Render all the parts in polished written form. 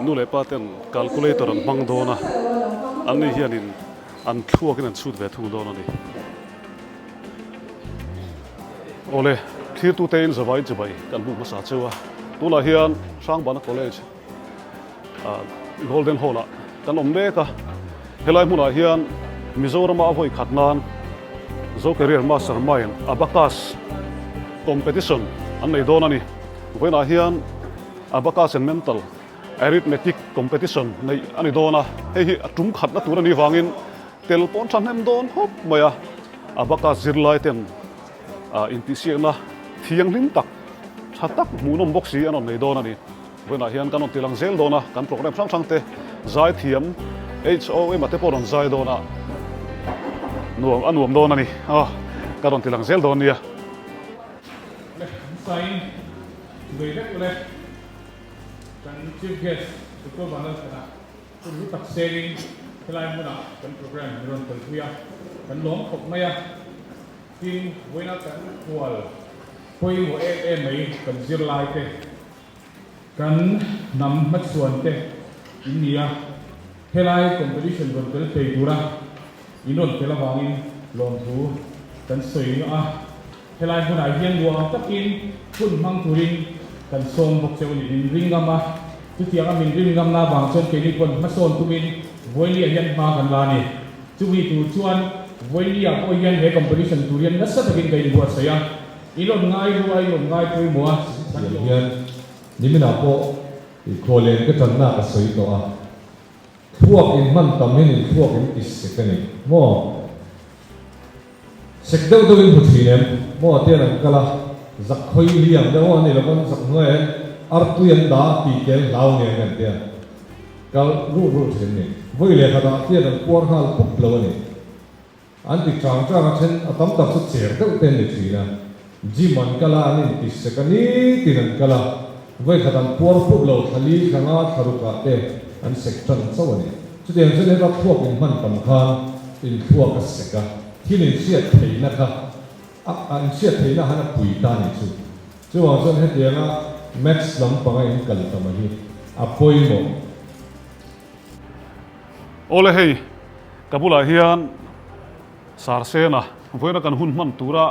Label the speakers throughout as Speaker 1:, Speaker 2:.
Speaker 1: nu le pa ten calculator an bang dona an ni hian in an thuakin an chhut ve thung dona ni ole thir tu tein zawai chabai kan bu masa chewa tuna hian Sangbana college golden hall kan omne ka helai hmuna hian Mizoram a voi khatnan Zawk career mastermind Abacus competition an nei dona ni voina hian Abacus and mental arithmetic competition nei ani dona hei atum khatna tur ani wangin tel pon thanem don hop maya Abacus Zirlai ten intisiang na thiang lim tak thatak munom boxi anon nei dona ni voina hian kanon tilang zel dona kan program sang sang te zai thiam HOM ate poron zai dona nuam anuam dona ni kanon tilang zel don nia
Speaker 2: Aiin beidak oleh kan chief guest Dr. Banal kana ulu tak sharing helai muna kan program ron telpuya kan lom khop maya tin voina kan kual poi wo mai kan Zirlai te kan nam mat suan te inia helai competition ron tel te dura inon tela wangin lom thu kan soi helai muna hian luang takin kun mang turin kan som bok cheu ni ring gama tu tianga min ring gam na bang chon ke ni kon mason tumin voili hian ma kan la ni chui tu chuan voili a ko hian he competition turian na sa takin kai buat saya ilon ngai pui mo
Speaker 3: hian nimina po i kholen ka tan na ka soi to a thuak in man tamin in thuak in is sekani mo sekdeu do in puthinem mo atian an kala zak khoi liam de wa ni lokon zak ngoe artuyan da ti kel law ne kan tia kal ru thin ni voi le khada tian an por hal pup lo ni an ti chang chang chen atam tak su cher deu ten ni thina jiman kala ani ti sekani tinan kala voi khadam por pup lo thali khanga tharuka te an section sawani chutiang chen he thuak in man tam khan in thuak ka seka thilin siat theina kha an siat theina hana pui ta ni chu chuwa chon he tianga max lam panga in kal tamahi apoi mo
Speaker 1: ole hei kabula hian sarsena voina kan hun man tura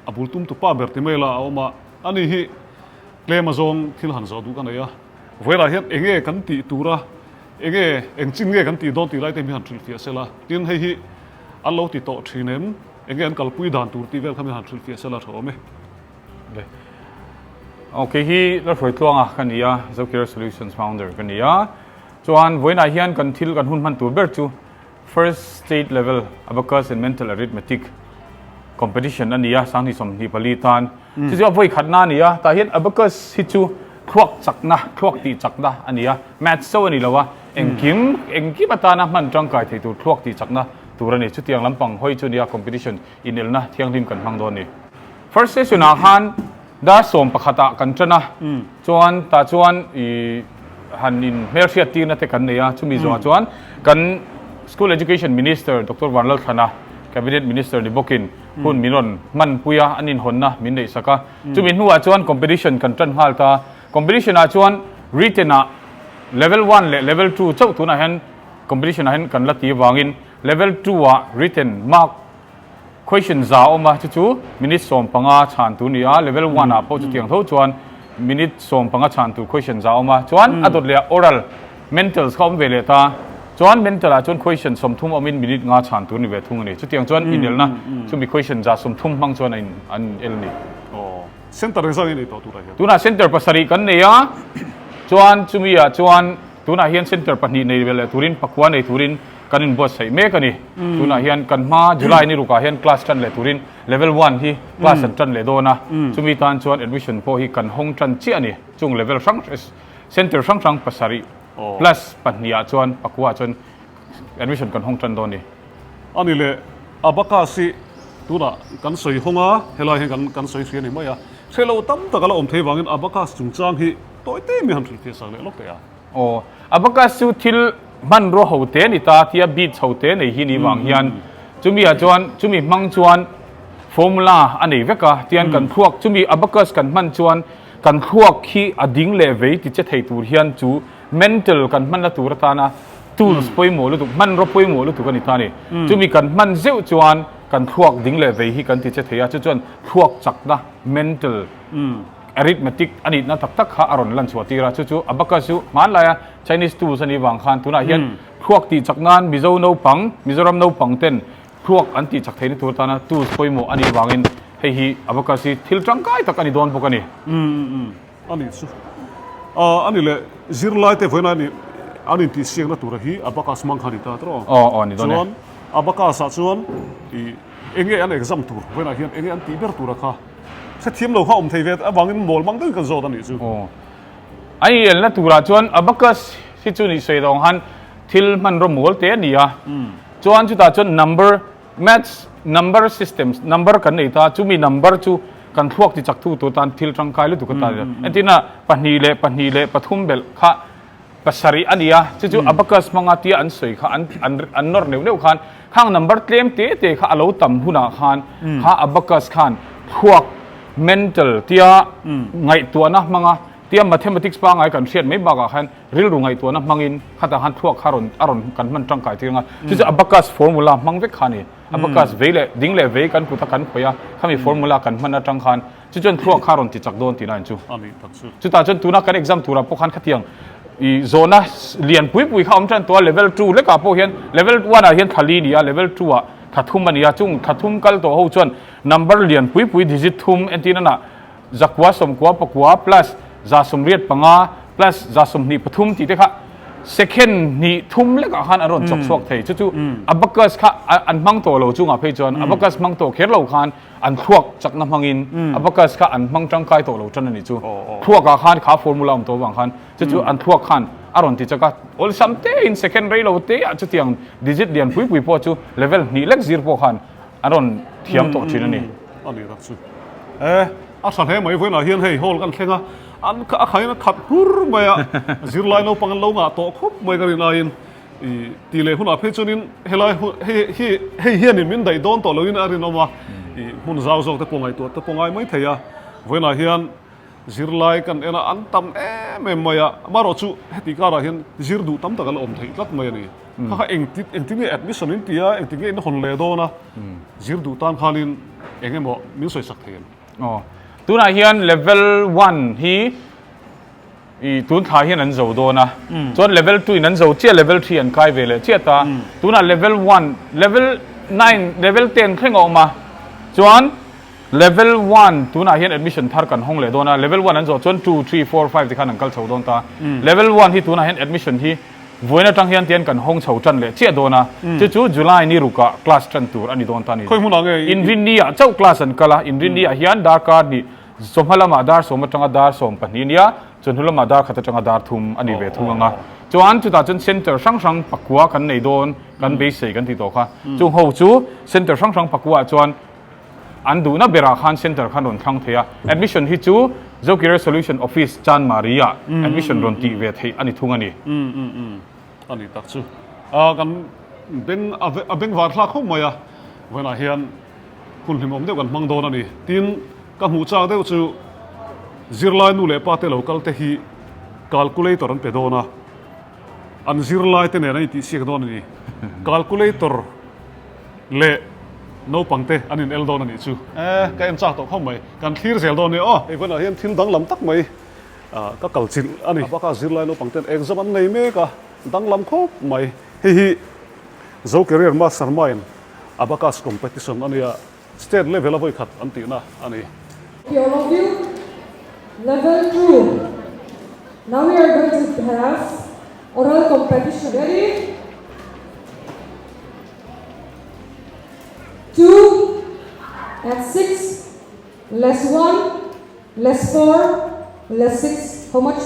Speaker 1: abultum tu pa berti mela oma ani hi klema zong thil han zo du kan ya voina hian enge kan ti tura enge engching nge kan ti don ti lai te mi han thil fia sela tin hei hi allo ti to thinem enge an kalpui dan tur ti vel khami han thil fia sela thome
Speaker 4: okay hi la roi tlonga kania Zawk solutions founder kania chuan voina hian kan thil kan hun man tur ber chu first state level Abacus and mental arithmetic competition ania sangni som ni palitan chu jo voi khatna nia ta hian Abacus hi chu thuak ti chakna ania math so ani lawa engkim atana man tangkai thei tu thuak ti chakna turani chu tiang lampang hoi chu nia competition inelna thianglim kan hangdon ni first session a han da som pakhata kan chana chuan i hanin mercia ti na te kan neya chumi zo chuan kan school education minister Dr. Banal khana cabinet minister ni bokin hun minon man puya anin honna min nei saka chumi nuwa chuan competition kan tran hal ta competition a chuan written a level 1 le level 2 chau tuna hen competition a hen kan lati wangin level 2 a written mark question za oma chu minute som panga chan tu nia level 1 a po chu tiang tho chuan minute som panga chan tu question za oma chuan adot le oral mental khom vele ta chuan mental a chuan question som thum omin minute nga chan tu ni ve thung ni chu tiang chuan inel na chu mi question za som thum mang chuan an el ni
Speaker 1: center result ni to tura hian
Speaker 4: tuna center pasari kan neya chuan chumi a chuan tuna hian center pani nei vele turin pakwa nei turin kanin boss sai me kani tuna hian kan ma July ni ruka hian class tan le turin level 1 hi class tan le dona chumi tan chuan admission po hi kan hong tan chi ani chung level sang center sang pasari plus pania chuan pakwa chuan admission kan hong tan doni
Speaker 1: ani le Abacus tuna kan soi honga helai hian kan soi thia ni maya thelo tam takala om thei wangin Abacus chungchang hi toite mi han thil thia sang le lok te ya
Speaker 4: Abacus chu thil man ro hote ni ta tia beat hote nei hi ni wang hian chumi a chuan chumi mang chuan formula ani veka tian kan thuak chumi Abacus kan man chuan kan thuak hi ading le ve ti che thei tur hian chu mental กันมันละตัวตานะ tools ป่วยหมดหรือถูกมันรบป่วยหมดหรือถูกกันนี่ท่านี่จะมีกันมันเจ้าจวนกันพวกดิ้งเลยไปที่กันที่จะเทียจวนพวกจักนะ mental arithmetic อันนี้นะตักขาอารมณ์ลันสวัสดีระจู่ๆ abacus มันอะไรChinese tools อันนี้วางคันตัวน่ะเห็นพวกที่จักงานมิโซโนปังมิโซรัมโนปังเต้นพวกอันที่จักเทนี่ตัวตานะ tools ป่วยหมดอันนี้วางอินให้ฮี abacus ทิลจังไกตักอันนี้โดนพวกอันนี้
Speaker 1: อันนี้สุอันนี้เลย Zirlai เตฟอยนี่อันนี้ที่เสียงนะตัวฮี abacus มังคันนี่ตาตรอ
Speaker 4: อ๋อนี่โดน
Speaker 1: ส่วน abacus ส่วนเอ็งอัน exam ตัวเวลาเห็นเอ็งอันตีเบอร์ตัวละค่ะเสียทีมเราเข้าเทวีวางอินโมลมังตึ้งกันโจตันนี่จู่
Speaker 4: ไอ้เรื่องตัวจวน abacus ที่จู่นี่เสียดองหันทิลมันรวมหัวเตี้ยนี่อ่ะจวนจุดจวน number maths number systems number กันนี่ตาจู่มี number จู่กันพวกที่จักทูตัวตันทิลจังไกหรือตัวกันตาเอ็นที่น่ะปนีเล่ปฐุมเบลค่ะภาษาอันนี้อ่ะจู่ abacus มังอาที่อันสวยค่ะอันนอร์เนี่ยคันข้าง number เตรียมเตะค่ะเราต่ำหุ่นคันค่ะ abacus คันพวกmental ที่ไงตัวนะมังอ่ะที่ mathematics ปังไงกันเชียนไม่บ้ากันรีรู้ไงตัวนะมังอินข้าแต่หันพวกอารมณ์กันมันจังไกที่งั้นจู่ abacus formula มังเวกขันนี่ abacus เวลดิ้งเล่เวกันพุทธกันพยาข้ามี formula กันมันจังขันจู่พวกอารมณ์ที่จักโดนที่นั่นจู่จู่ตาจนตัวนักการ exam ตัวพวกขันขัดยังอีโซน่าเรียนปุยเขาอมจันตัว level 2เล็กกับพวกเห็น level 1อ่ะเห็นทะลีนี่อ่ะ level 2อ่ะขัดทุ่มมันนี่อ่ะจุ่งขัดทุ่มกัลตัวเขาจน number เรียนปุย digit ทุ่มเอ็นที่นั่นอ่ะจักว่าสมกว่าปกว่า plus จะสมเรียดปังอ่ะ plus จะสมนี่ปฐุมที่เด็กค่ะ second นี่ทุ่มเล็กกับขันอารมณ์จบสวกไทยจู่ abacus ค่ะอันมังตัวเราจุ่งอ่ะเพื่อน abacus มังตัวเขียนเราขันอันพวกจักน้ำมังอิน abacus ค่ะอันมังจังไกตัวเราจันนี่จู่พวกกับขันขา formula ตัวบางขันจู่อันพวกขันอารมณ์ที่จะก็โอ้ย something in second เรื่องเราเตะจุดyang digit เรียนปุยพอจู่ level นี่เล็ก0พอขันอารมณ์เทียมตัวที่นั่นนี่
Speaker 1: อันนี้รักสุดอาสันให้ไหมเพื่อนเราเฮียนให้โฮลกันเข่งอ่ะอันใครนะขัดหุ่นไปอ่ะ Zirlai เราปังกันเราหงาโตครบไปกันเลยตีเลยหุ่นอาเพชรนินเฮลัยให้เฮียนมินได้โดนต่อเลยนะอะไรนะว่าหุ่นเจ้าโจแต่ปงไอตัวแต่ปงไอไม่เทียเพื่อนเราเฮียน Zirlai กันเอ็นะอันตั้มไม่มาอ่ะมารอชูเฮติการะเฮียน Zir ดูตั้มตะกันละอมไทยลัดมาอย่างนี้ข้าเองที่นี่ admission นี่ตีอ่ะเองที่นี่คนเลโดนะ Zir ดูตั้มขานินเองบอกมิวสวยสักเทียน
Speaker 4: อ๋อตัวน่ะเฮียน level 1ฮีตัวท้ายเฮียนนั่นโจโดนะส่วน level 2นั่นโจเชี่ย level 3อันใกล้เวเลยเชี่ยตาตัวน่ะ level 1 level 9 level 10ขึ้นออกมาส่วน level 1ตัวน่ะเฮียน admission ทาร์กันห้องเลยโดนะ level 1นั่นโจส่วน2 3 4 5ที่ขันนั่งกัลโจโดนตา level 1ที่ตัวน่ะเฮียน admission ที่วันนั้นตั้งเฮียนเตียนกันห้องเฉาจันเลยเชี่ยโดนะจู่จุลายนี่รุกะคลาสจันตัวอันนี้โดนตานี่
Speaker 1: ค่อยมุ่งไง
Speaker 4: อินวินนี่เจ้าคลาสอันกะละอินวินนี่เฮียนดาร์การ์นี่สมพลมาดาร์สมจังดาร์สมปนิยาจนทุลมาดาร์ขัดจังดาร์ทุมอันนี้เวทุงงาจวนจุดตาจนเซ็นเตอร์ช่างปักกัวกันในโดนกันเบสกันที่โตค่ะจงหูจูเซ็นเตอร์ช่างปักกัวจวนอันดูน่าเบราคันเซ็นเตอร์ขันโดนทั้งเทีย admission ฮิจู Zawk Resolution Office จานมาริยา admission โดนตีเวทีอันนี้ทุงอันนี้
Speaker 1: อันนี้ตักซูกันเป็นวาดลากเข้ามาอ่ะเวลาเฮียนคุณหิมอมเดียวกันมังโดนอันนี้ทีนกับหูจ้าเดียวจู Zirlai นู่นเลยป้าเตลูกัลเตฮี calculator อันเป็ดโดนะอัน Zirlai เตเนี่ยนี่ที่เสียกโดนนี่ calculator เล่Naupangเตอันนี้เอลโดนอันนี้จูก็เอ็นจ้าตกเข้ามาการคลีร์เซลโดนเนี่ยเวลาเฮียนทิ้งดังลำตักไหมก็กัลจิลอันนี้ป้าก็ Zirlai Naupangเตเอ็กซ์มันในเมกะดังลำครบไหมฮีZawk career master mind Abacus competition อันนี้ state level เอาไว้ขัดอันตีนะอันนี้
Speaker 5: All of you, level 2. Now we are going to have oral competition. Ready? 2 at 6, less 1, less 4, less 6. How much?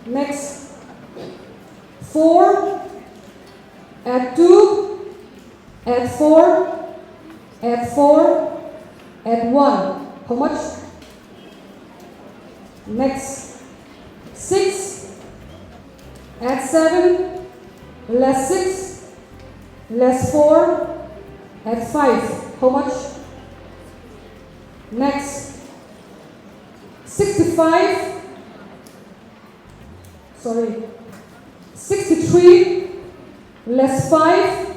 Speaker 5: Next, 4 at 2, at 4, at 4, at 1. How much? Next, 6 at 7, less 6, less 4, at 5. How much? Next, 65, sorry, 63, less 5,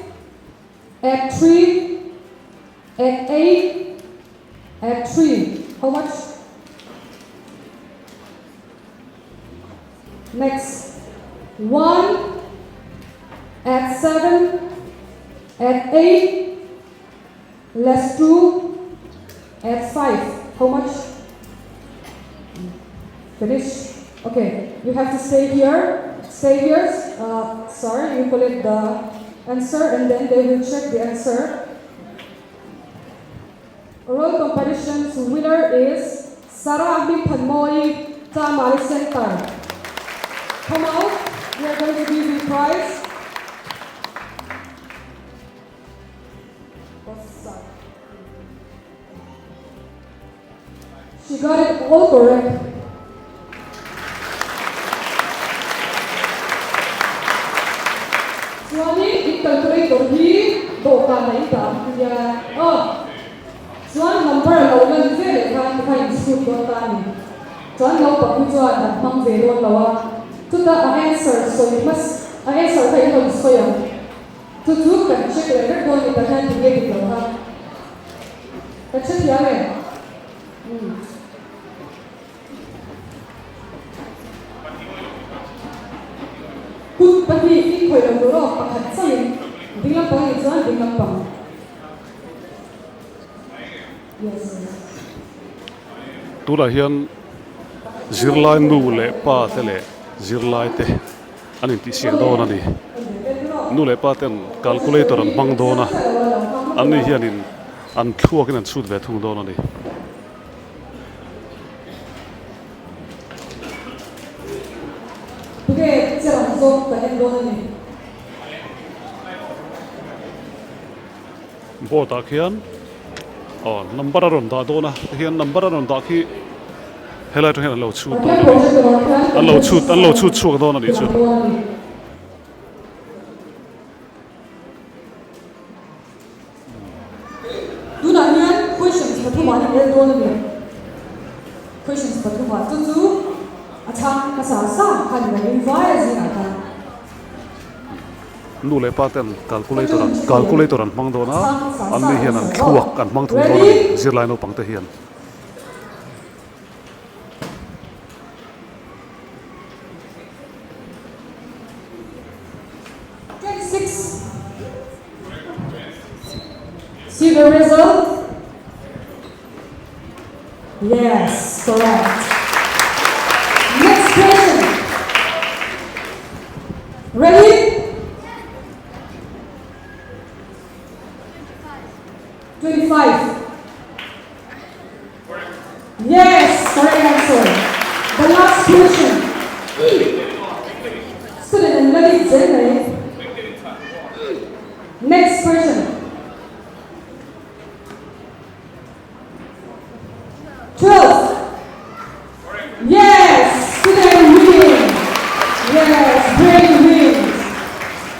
Speaker 5: add 3, add 8, add 3. How much? Next, 1, add 7, add 8, less 2, add 5. How much? Finish. Okay, you have to stay here. Stay here. Sorry, you collect the answer and then they will check the answer. Oral competition's winner is Sarah Abdi Panmoi Tamari Center. Come out. We are going to give you prize. She got it all correct. Suami i-calculator hi doka na ita kaya Chuan number lo lan ve le khan khain school do ta ni chuan lo pa ku chuan da mang ve lo lawa to the answer so you must answer kai lo so ya to kan check le do ni ta kan ti ge lo ha ta check ya le ku pa hi i khoi lo do ro pa khat sai ding la pa ni chuan ding la pa
Speaker 1: Tula hian Zirlai nu le pa te le Zirlai te anin ti siang dona ni nu le pa ten calculator an mang dona ani hianin an thuakin an chhut ve thung dona ni
Speaker 5: Porque será Zawk ta en dona ni
Speaker 1: bo ta khian number aron da dona hian number aron da khi helai to hian lo chhut an lo chhut chuak dona ni chu
Speaker 5: Duna hian questions pathuma ni en dona ni questions pathuma chu achang ka sa kan na invite zina ka
Speaker 1: nu le pa ten calculator an mang dona an ni hian an thuak an mang thung dona ni Zirlai Naupang te hian
Speaker 5: See the result? Yes, correct. Next question. Ready? Yes, correct answer. The last question. Student and ready, Zirlai. Next question. 12. Yes, student win. Yes, brain wins.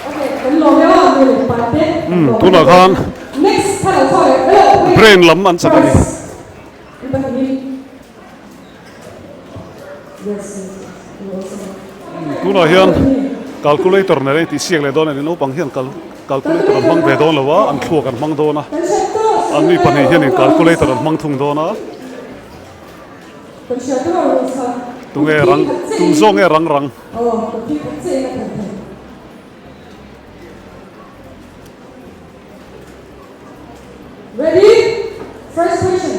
Speaker 5: Okay, kan lo ya ni pate.
Speaker 1: Tula khan
Speaker 5: Next kala
Speaker 1: brain lam an sakani
Speaker 5: Yes.
Speaker 1: tuna hian calculator ne ti siang le dona ni Naupang hian calculator an mang ve don lawa an thuak an mang dona an ni pani hian in calculator an mang thung dona tunge rang tung zong e rang rang
Speaker 5: Ready? First question.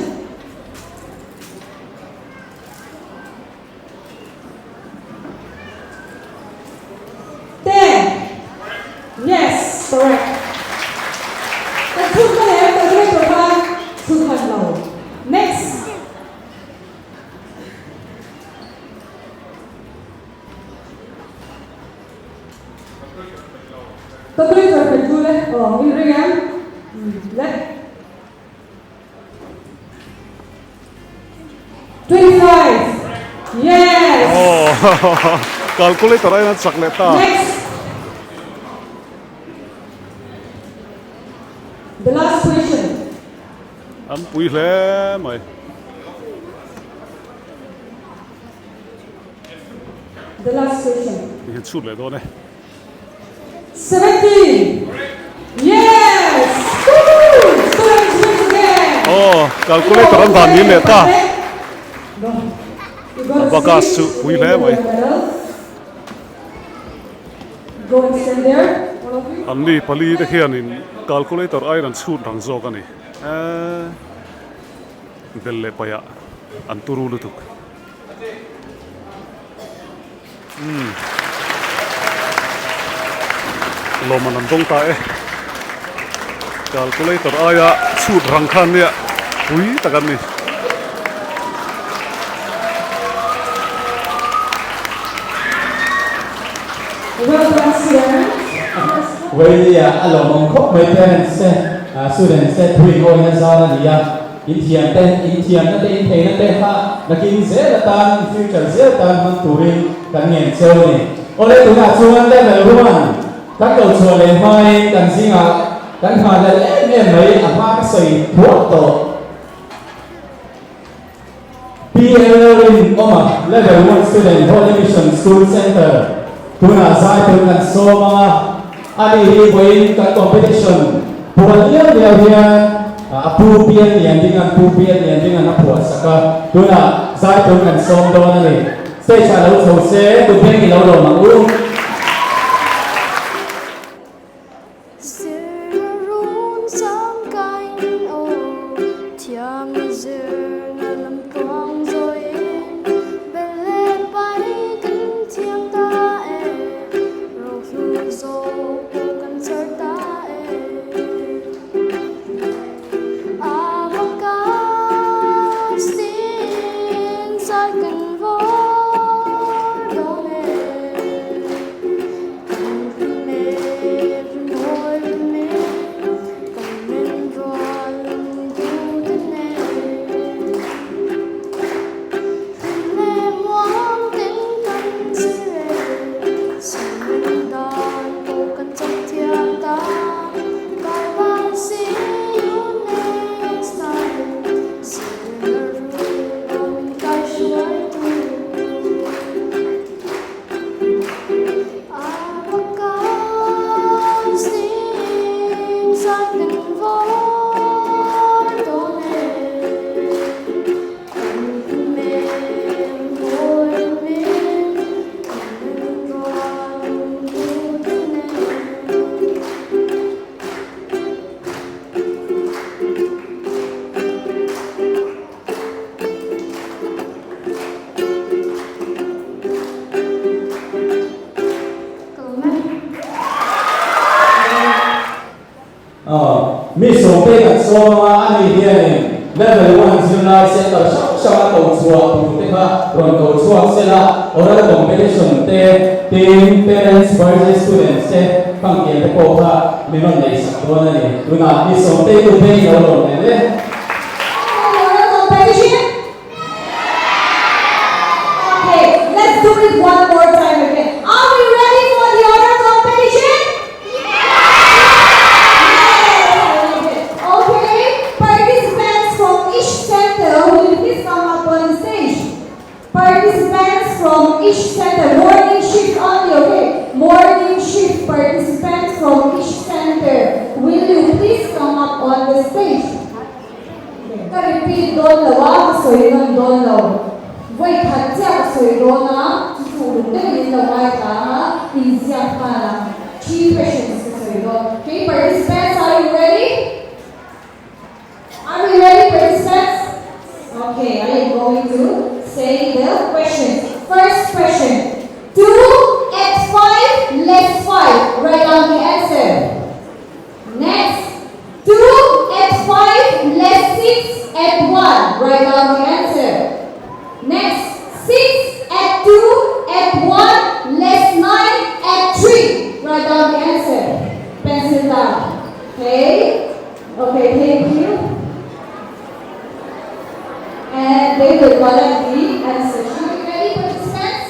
Speaker 5: Yes, correct. Next. Calculator phải chú lên. In ring em. Let. 25. Yes.
Speaker 1: Calculator ay nat sakleta.
Speaker 5: Next. The last question.
Speaker 1: An pui hle mai
Speaker 5: The last question.
Speaker 1: hi Chhut le do ne
Speaker 5: 17. Yes. Woo! Students win again.
Speaker 1: oh calculator an dan ni le ta
Speaker 5: Go. You got a
Speaker 1: Abacus
Speaker 5: seat.
Speaker 1: chu pui hle mai
Speaker 5: Go and stand there. All of you.
Speaker 1: an ni pali te khian in calculator ai ran Chhut rang Zawk ani bel le paya an turu lutuk lo man an dong ta e calculator aya Chhut rang khan nia pui takan ni
Speaker 5: Well done, students.
Speaker 6: Với alo mong khóc mấy parents students thui ngồi na sao na dia in thiam na te in thei na te ha na kin ze la tan future ze tan man turin kan ngen cheu ni ole tu na chuan level 1 các cầu chuan le mai kan singa kan ha le le mai a ma ka sei thuốc to PLN oma level 1 student Holy Mission School Center tu na sai tu kan so mga ani hi boin ka competition buat dia hian pu pian lian dengan apu saka tuna zai tu kan som do na ni stage a lo so se tu peng ni lo lo ma u mi so pe kan so ma ani hian level 1 Zirlai se ta sha to chua tu te kha ron to chua se la oral competition te team parents versus students te pang ke te ko kha mi non nei sa to na ni tu na mi so pe tu pe no lo ne le
Speaker 5: Oral competition. Okay, let's do it one more time again. Are we ready for the oral competition? Okay, participants from each center will please come up on the stage. Participants from each center, morning shift only, okay? Morning shift participants from each center, will you please come up on the stage? Okay, repeat don't know, so you don't know. Wait, so you don't know. Three questions, so you don't. Okay, participants, are you ready? Are we ready, participants? Okay, I am going to say the questions. First question. 2 at 5 less 5. Write down the answer. Next. 2 at 5 less 6 at 1. Write down the answer. Next. 6 at 2 at 1 less 9 at 3. Write down the answer. Pencil down. Okay? Okay, thank you. And they will collect the answers. Are you ready, participants?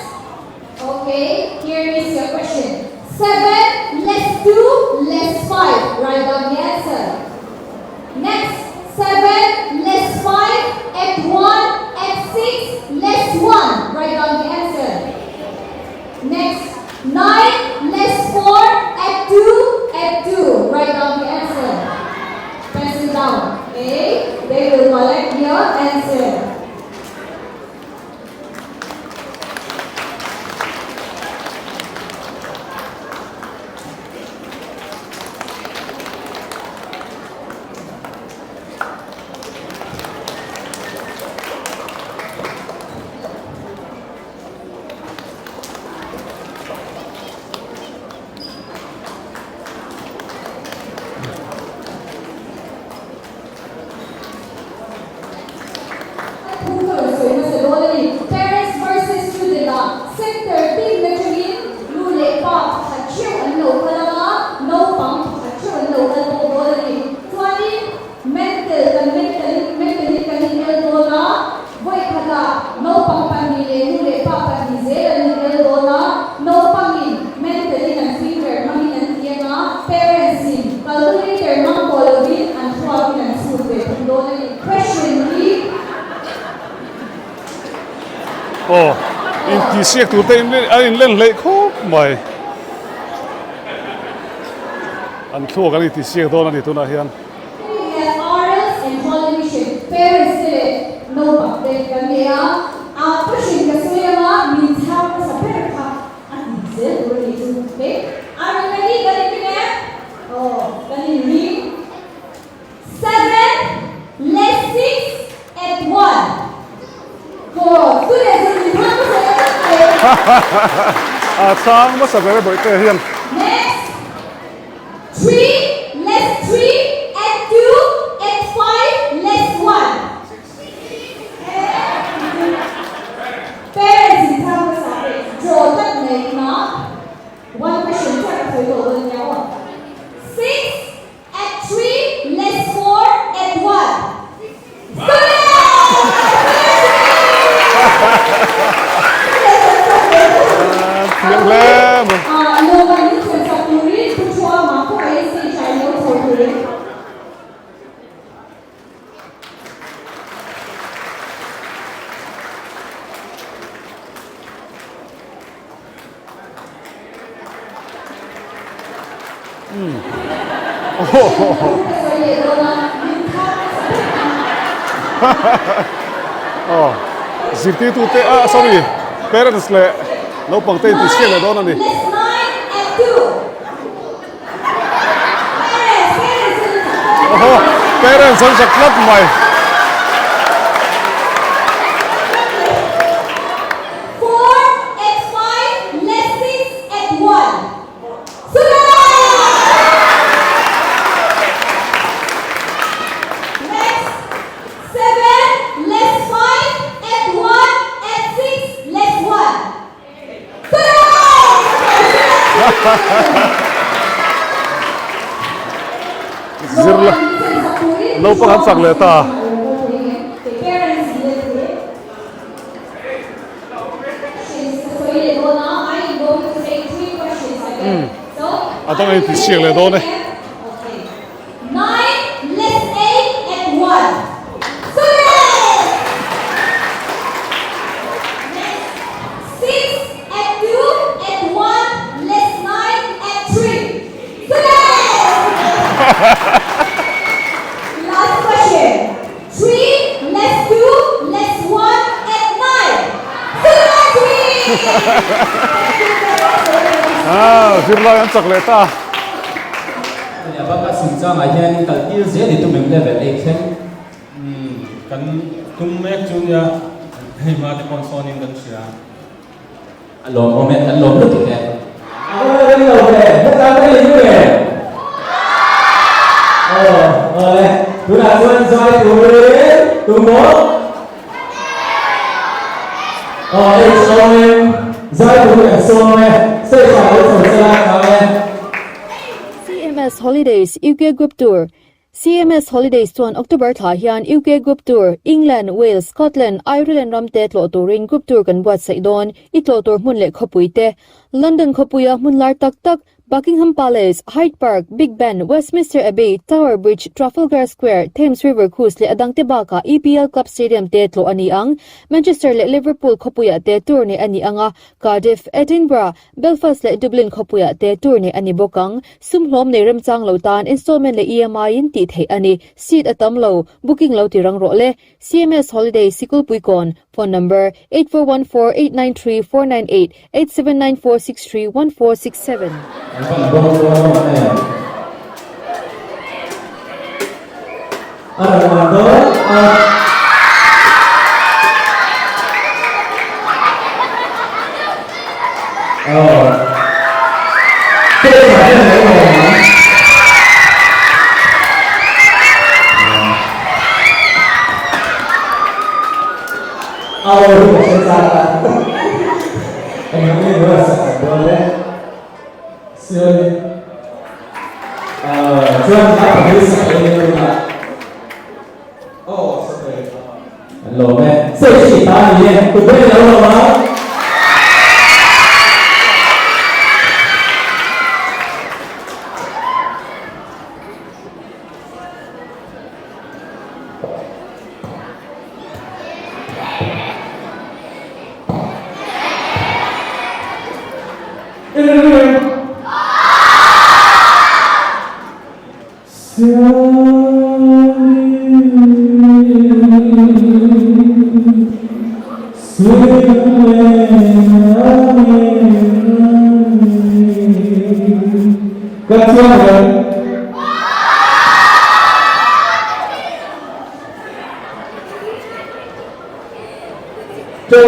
Speaker 5: Okay, here is your question. 7 less 2 less 5. Write down the answer. Next, 7 less They will collect your answer. Parents versus student center team measuring lule pa hachu an lo kalama Naupang hachu an lo kalamo bolani twani mentally kanil dola boy khala Naupang panile lule pa panize anil dola Naupang mentally and finger mami and tianga parents in calculator mang bolawin and twabin and sulbe dolani question
Speaker 1: Oh, in tí siếc tụi tên anh lên lấy khô mày anh thua cái tí siếc đó là đi tụi nó hiền
Speaker 5: orals and television parents say no but they can be pushing the swimmer means how to separate and it's really to okay are you ready can you read 7 less 6 and 1
Speaker 1: sang mất sạch rồi bởi cái hiền
Speaker 5: Next, 3 less 3 and 2 and 5 less 1. Parents in town sẽ draw that name nó. One question chắc phải đổ lên nhau à? 6 and 3 less 4 and 1.
Speaker 1: tiếng lên
Speaker 5: Lưu văn những chuyện sọc tù rít tu chua mà có cái gì chạy nếu thổi tù rít.
Speaker 1: Zirti tu te sorry parents le Naupang te tí siếc le đó nè parents ang sa Tlat mày
Speaker 5: 4 and 5 less 6 and 1. Next, 7 less 5 and 1 and 6 less 1.
Speaker 1: Zirlai Naupang han sak le ta atang ai tí siếc le đó nè
Speaker 5: 9 less 8 and 1. Next, 6 and 2 and 1 less 9 and 3. Last question. 3 less 2 less 1 and 9.
Speaker 1: Zirlai han sak le ta
Speaker 6: Abacus sang Aiin kalkil ze di tu mem level 8 sen
Speaker 3: kan tum mek chunya hei ma te konson in kan sia
Speaker 6: alom moment alom lu ti ke ơi lo về tất cả cái gì về đây tu là xuân soi tu đến tu mốt đây soi em soi tu là soi xây dựng cái sổ xe la em
Speaker 7: CMS Holidays UK Group Tour. CMS Holidays tuan October tha hian UK Group Tour, England, Wales, Scotland, Ireland ramte tlo turin Group Tour kan buat saidon, itlo tur mun le khopuite. London khopuya mun lar tak tak Buckingham Palace, Hyde Park, Big Ben, Westminster Abbey, Tower Bridge, Trafalgar Square, Thames River Cruise le adang tebaka EPL Club Stadium te tlo ani ang Manchester le Liverpool khopuya te tour ne ani anga Cardiff, Edinburgh, Belfast le Dublin khopuya te tour ne ani bokang sumhlom ne remchang lotan installment le EMI in ti thei ani seat atam lo booking lo ti rang ro le CMS Holiday Sikul Puikon phone number 8414893498 8794631467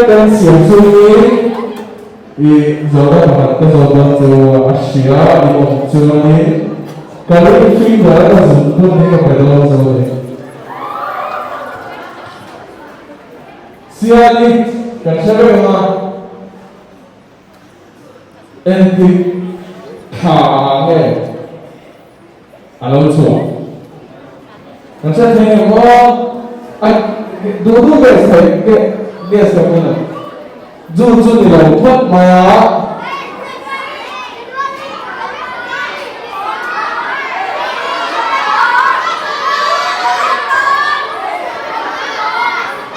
Speaker 3: Dengan siang sunyi di zona tempat zona Jawa Asia di Jawa ini kalau itu tidak sentuh di kepada Jawa ini siang ini kan siapa yang enti kaya alam semua kan siapa yang dulu guys dia sebenarnya jujur di laut maya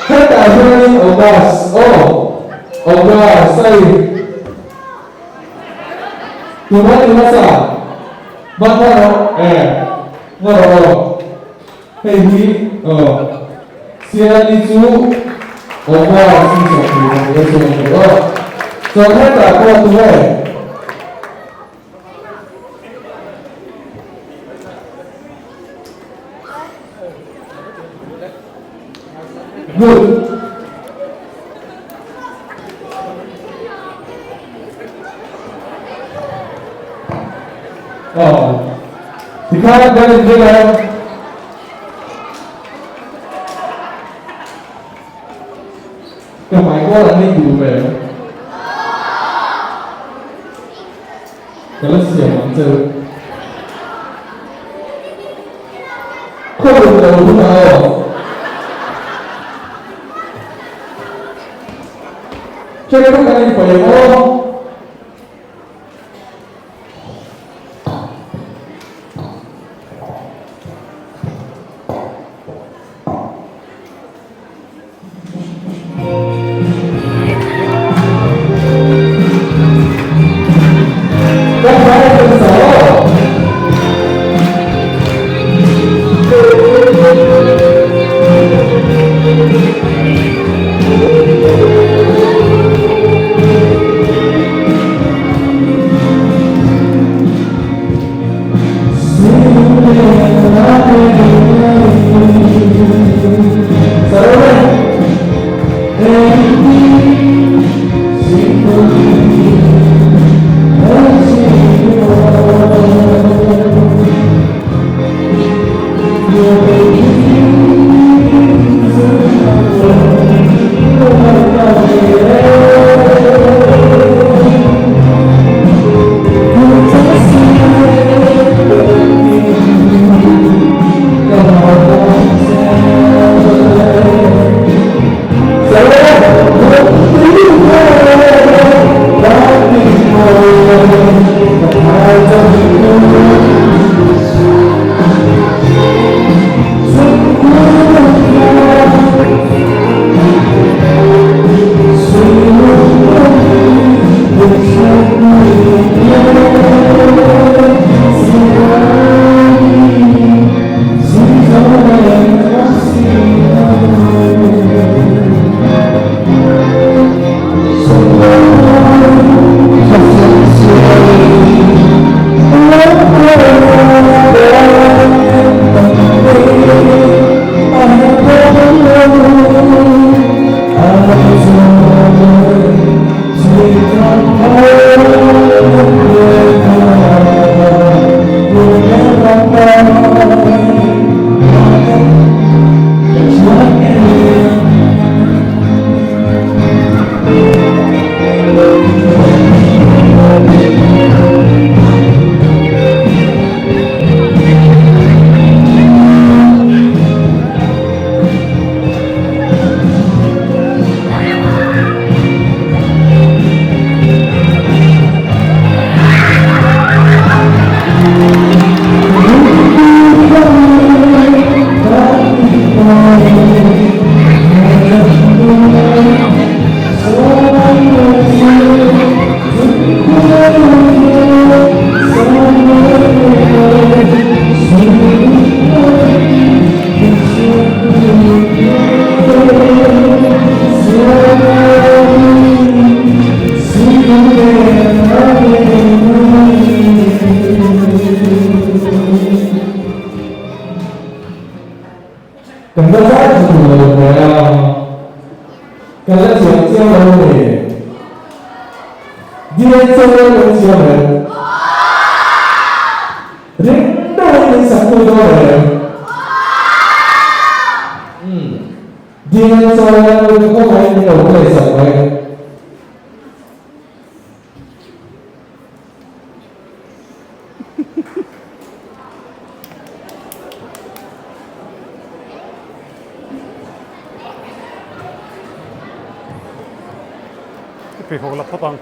Speaker 3: kata asal ogas saya cuma masa bakal ngoro ini siapa itu ogas itu soalnya tak kuat tuh good dikarang dari jalan cái máy là nên đủ về cái là xỉa bằng chơi không được đầu lúc nào cho nên các anh phải có Zirlai
Speaker 1: Pi ho la patang.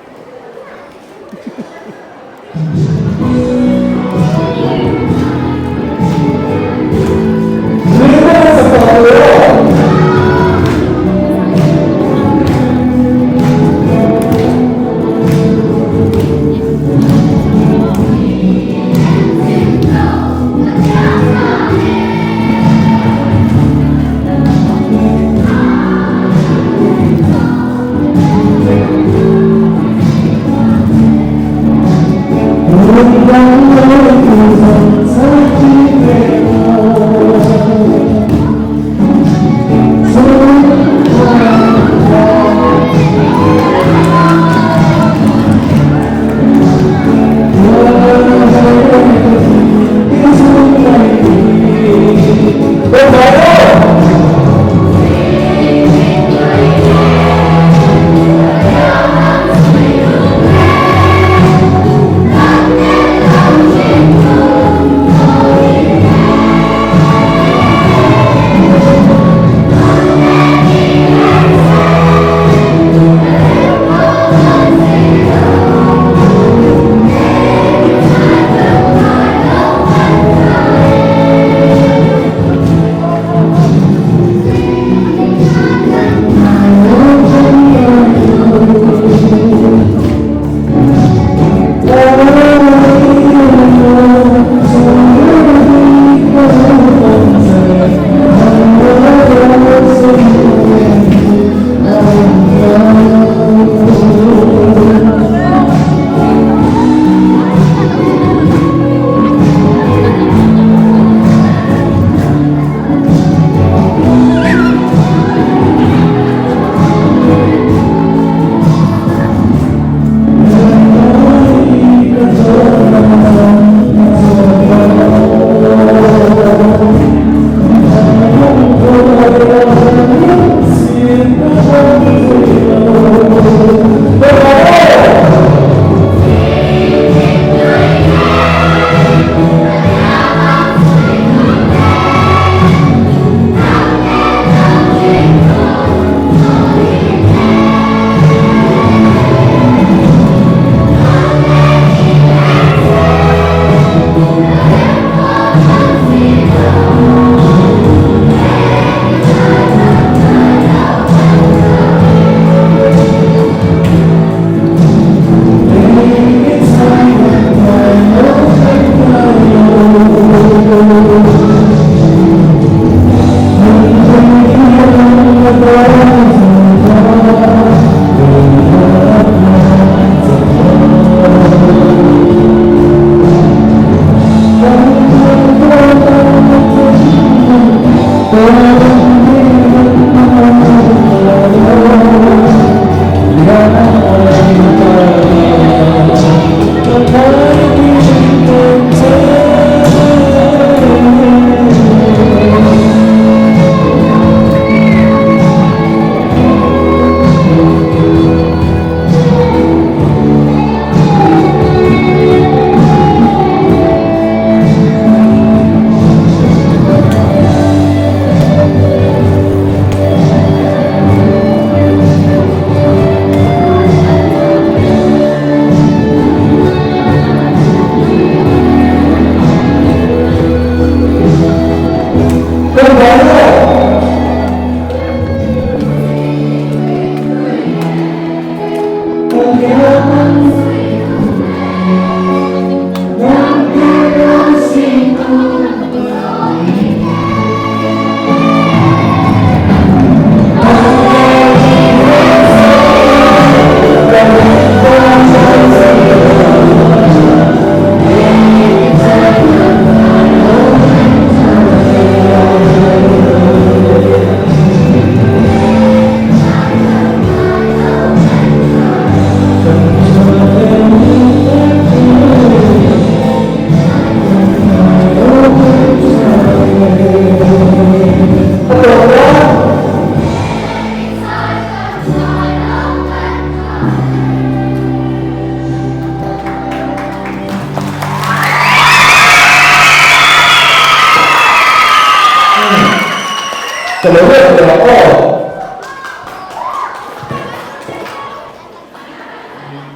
Speaker 6: lo le o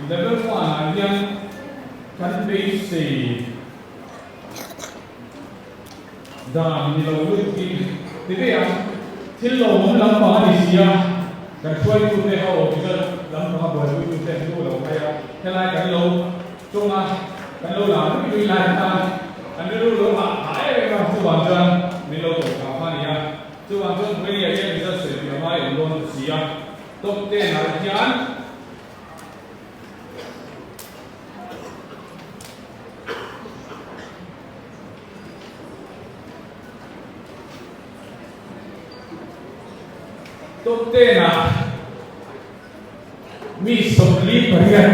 Speaker 2: level 1 yang kan base dan ni lo lu ki ti yang til lo mun lam pa ni sia kanช่วยtu te hoจะlam pa bo tu te tu loไปแค่ไล่กันโลจงมากันโลหลังไม่มีไล่ทางอันนี้รู้รู้มาหายไปมาสุวรรณจันมีโลตัวขาฟ้านี่สุวรรณจันไม่ได้ยังมีจะเสียเปรียบมาอยู่โลนเสียตกเต้นหาที่อันตกเต้นมีสมรีบไปกัน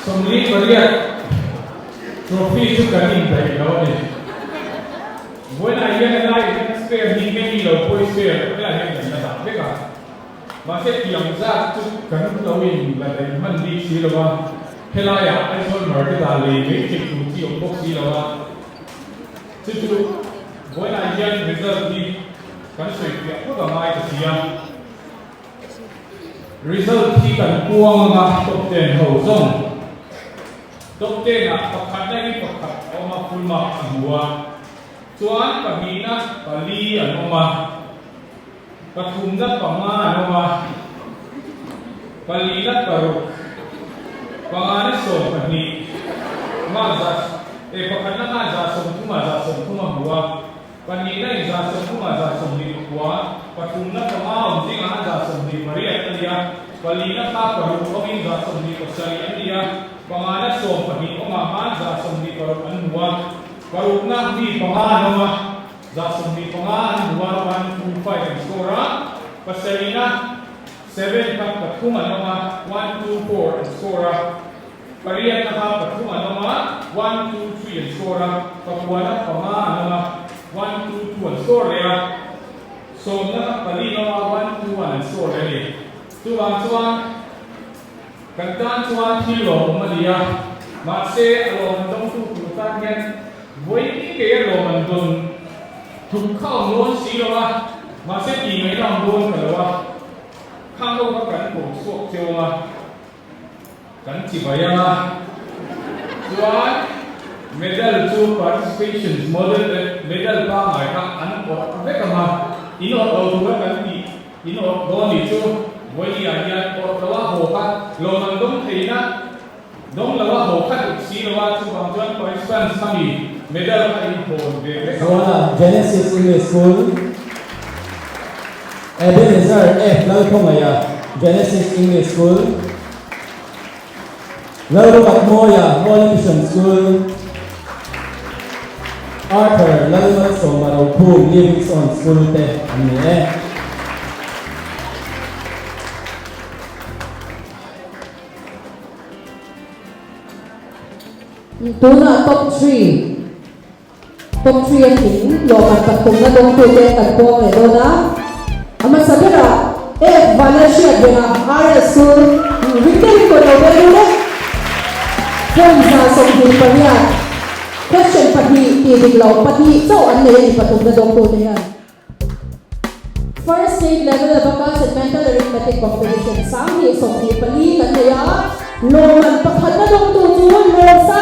Speaker 2: สมรีบไปกันโทรฟี่ทุกการอินไปแล้วนี่ When I realized spare he many low boy spare I have another bigger. Masih yang zat tu kan lawin ladai mandi silawa. Helaya I told her that I make it to see of box silawa. Tutu when I get result ni kan saya apa gamai tu siang. Result ni kan kuang ngah top 10 ho song. Top 10 nak pakat lagi pakat oma full mark dua. Tuan pamina pali anoma patumna pama anoma palina paru pangana so pani maza pakana maza so kuma huwa panina iza so kuma za so ni huwa patumna pama umji maza so ni maria talia palina pa paru omi za so ni pasari andia pangana so pani oma maza so ni paru anwa Karuna di pangano za sumbi pangan 1 2 5 and score pasarina 7 ka patuma nama 1 2 4 and score pariya ka patuma nama 1 2 3 and score pakuana pangan nama 1 2 2 and score ya so na palino 1 2 1 and score ni tuan kantan tuan kilo malia mase along dong tu tutan yan với cái đồ mình dùng thùng khâu luôn xí đâu á mà sẽ chỉ mấy lòng luôn phải đâu á không đâu có cắn cổ suộc chiều mà cắn chỉ phải Tuan medal to participations medal ba ngày khác ăn có biết mà ino đầu tu cái gì ino đó thì chú với đi anh có đó hồ khác lo mình đúng thì na đúng là hồ khác xí đâu á chú bằng chân participants kami medal ka import de
Speaker 6: Genesis English School Ebenezer F Lau Thongaya Genesis English School Lau Patmoya Holy Mission School Arthur Lau Somaro Phu Livingstone School te ani
Speaker 5: Tuna top 3 top 3 ang ting lo man patung na dong tu te kan po le do na ama sabira Valencia de na high school victory ko do be le from sa song din pa niya question pa hi biglaw pa hi so an le patung na dong tu te yan first state level Abacus and mental arithmetic competition sang hi song hi pa hi kan ya lo man pakhat na dong tu lo sa